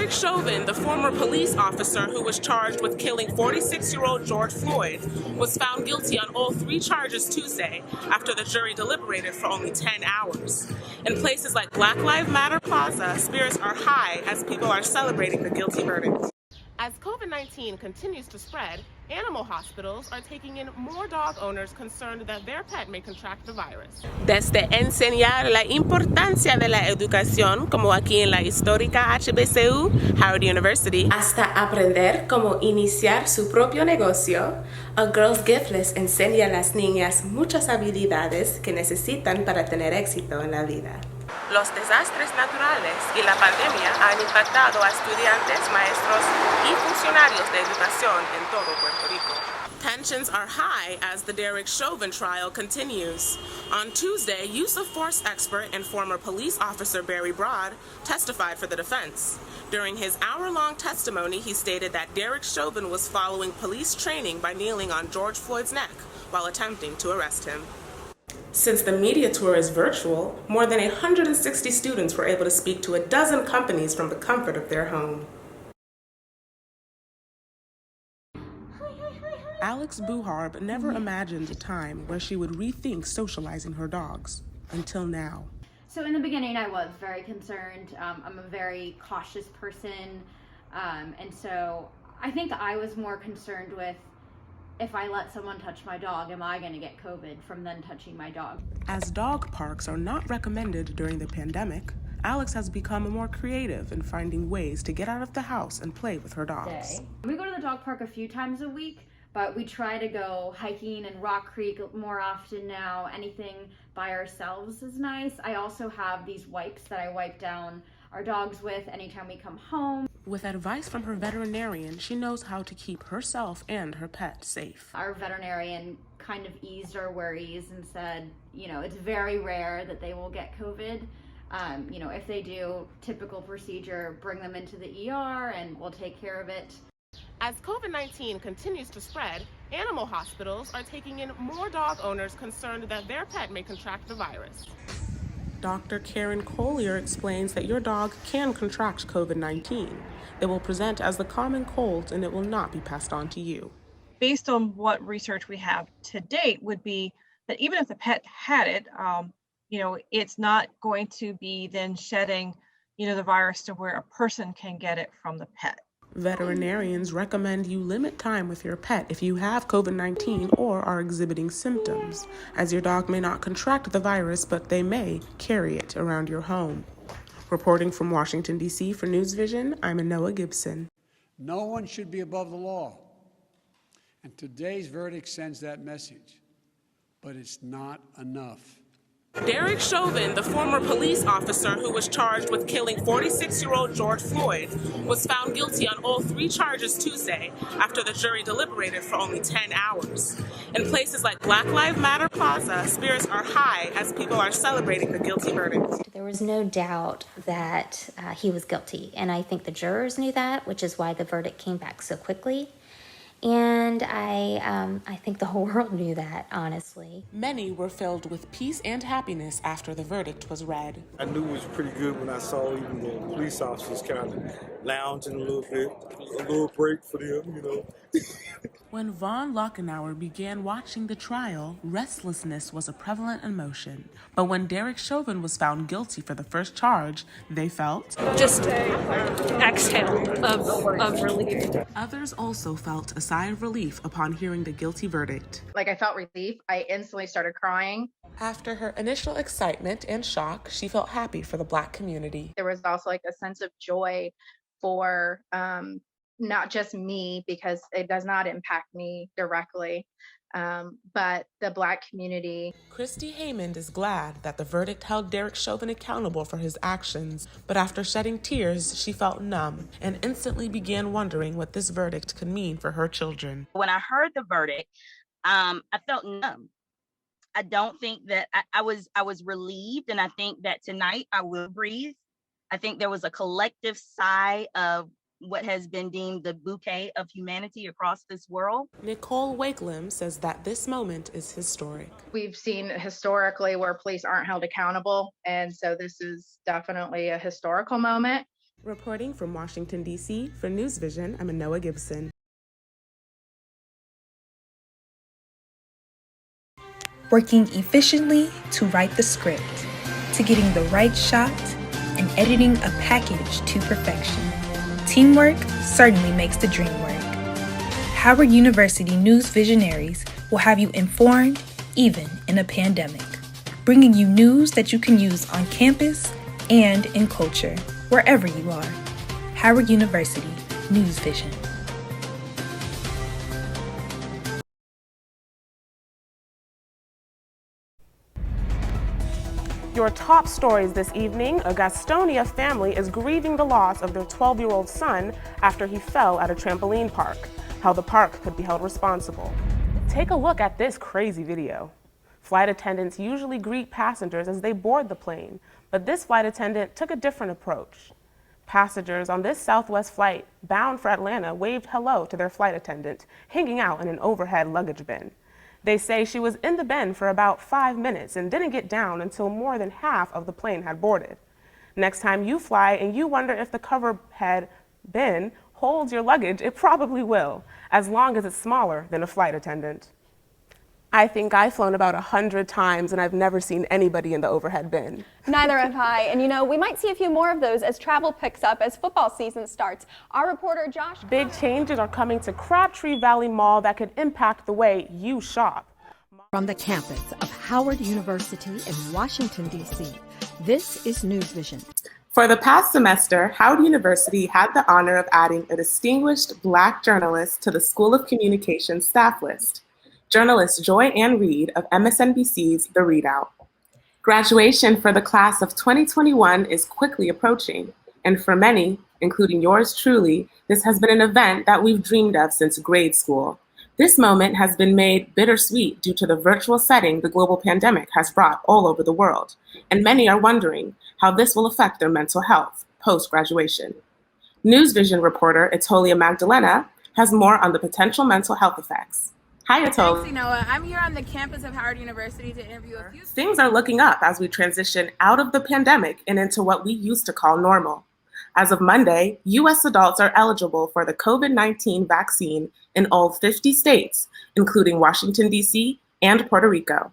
Derek Chauvin, the former police officer who was charged with killing 46-year-old George Floyd, was found guilty on all 3 charges Tuesday after the jury deliberated for only 10 hours. In places like Black Lives Matter Plaza, spirits are high as people are celebrating the guilty verdict. As COVID-19 continues to spread, animal hospitals are taking in more dog owners concerned that their pet may contract the virus. Desde enseñar la importancia de la educación, como aquí en la histórica HBCU, Howard University, hasta aprender cómo iniciar su propio negocio, A Girl's Gift les enseña a las niñas muchas habilidades que necesitan para tener éxito en la vida. Los desastres naturales y la pandemia han impactado a estudiantes, maestros y funcionarios de educación en todo Puerto Rico. Tensions are high as the Derek Chauvin trial continues. On Tuesday, use of force expert and former police officer Barry Broad testified for the defense. During his hour-long testimony, he stated that Derek Chauvin was following police training by kneeling on George Floyd's neck while attempting to arrest him. Since the media tour is virtual, more than 160 students were able to speak to a dozen companies from the comfort of their home. Alex Buharb never imagined a time where she would rethink socializing her dogs, until now. So in the beginning, I was very concerned. I'm a very cautious person, and so I think I was more concerned with, if I let someone touch my dog, am I going to get COVID from them touching my dog? As dog parks are not recommended during the pandemic, Alex has become more creative in finding ways to get out of the house and play with her dogs. We go to the dog park a few times a week, but we try to go hiking in Rock Creek more often now. Anything by ourselves is nice. I also have these wipes that I wipe down our dogs with anytime we come home. With advice from her veterinarian, she knows how to keep herself and her pet safe. Our veterinarian kind of eased our worries and said, it's very rare that they will get COVID. If they do, typical procedure, bring them into the ER and we'll take care of it. As COVID-19 continues to spread, animal hospitals are taking in more dog owners concerned that their pet may contract the virus. Dr. Karen Collier explains that your dog can contract COVID-19. It will present as the common cold and it will not be passed on to you. Based on what research we have to date would be that even if the pet had it, it's not going to be then shedding, the virus to where a person can get it from the pet. Veterinarians recommend you limit time with your pet if you have COVID-19 or are exhibiting symptoms, as your dog may not contract the virus, but they may carry it around your home. Reporting from Washington, D.C. for News Vision, I'm Énoa Gibson. No one should be above the law, and today's verdict sends that message, but it's not enough. Derek Chauvin, the former police officer who was charged with killing 46-year-old George Floyd, was found guilty on all 3 charges Tuesday after the jury deliberated for only 10 hours. In places like Black Lives Matter Plaza, spirits are high as people are celebrating the guilty verdict. There was no doubt that he was guilty, and I think the jurors knew that, which is why the verdict came back so quickly. And I think the whole world knew that, honestly. Many were filled with peace and happiness after the verdict was read. I knew it was pretty good when I saw even the police officers kind of lounging a little bit, a little break for them, When Vaughn Lochenauer began watching the trial, restlessness was a prevalent emotion. But when Derek Chauvin was found guilty for the first charge, they felt just exhale of relief. Others also felt a sigh of relief upon hearing the guilty verdict. I felt relief. I instantly started crying. After her initial excitement and shock, she felt happy for the Black community. There was also a sense of joy for not just me, because it does not impact me directly, but the Black community. Christy Haymond is glad that the verdict held Derek Chauvin accountable for his actions, but after shedding tears, she felt numb and instantly began wondering what this verdict could mean for her children. When I heard the verdict, I felt numb. I don't think that I was relieved, and I think that tonight I will breathe. I think there was a collective sigh of what has been deemed the bouquet of humanity across this world. Nicole Wakelam says that this moment is historic. We've seen historically where police aren't held accountable, and so this is definitely a historical moment. Reporting from Washington, D.C. for News Vision, I'm Énoa Gibson. Working efficiently to write the script, to getting the right shot, and editing a package to perfection. Teamwork certainly makes the dream work. Howard University News Visionaries will have you informed even in a pandemic, bringing you news that you can use on campus and in culture, wherever you are. Howard University News Vision. Your top stories this evening: a Gastonia family is grieving the loss of their 12-year-old son after he fell at a trampoline park. How the park could be held responsible. Take a look at this crazy video. Flight attendants usually greet passengers as they board the plane, but this flight attendant took a different approach. Passengers on this Southwest flight bound for Atlanta waved hello to their flight attendant, hanging out in an overhead luggage bin. They say she was in the bin for about 5 minutes and didn't get down until more than half of the plane had boarded. Next time you fly and you wonder if the cover head bin holds your luggage, it probably will, as long as it's smaller than a flight attendant. I think I've flown about 100 times and I've never seen anybody in the overhead bin. Neither have I. And you know, we might see a few more of those as travel picks up as football season starts. Our reporter Josh. Big changes are coming to Crabtree Valley Mall that could impact the way you shop. From the campus of Howard University in Washington, D.C., this is News Vision. For the past semester, Howard University had the honor of adding a distinguished Black journalist to the School of Communications staff list. Journalist Joy Ann Reid of MSNBC's The Readout. Graduation for the class of 2021 is quickly approaching, and for many, including yours truly, this has been an event that we've dreamed of since grade school. This moment has been made bittersweet due to the virtual setting the global pandemic has brought all over the world, and many are wondering how this will affect their mental health post-graduation. News Vision reporter Etolia Magdalena has more on the potential mental health effects. Hi, Etolia. Thanks, Énoa. I'm here on the campus of Howard University to interview a few. Things are looking up as we transition out of the pandemic and into what we used to call normal. As of Monday, U.S. adults are eligible for the COVID-19 vaccine in all 50 states, including Washington, D.C. and Puerto Rico.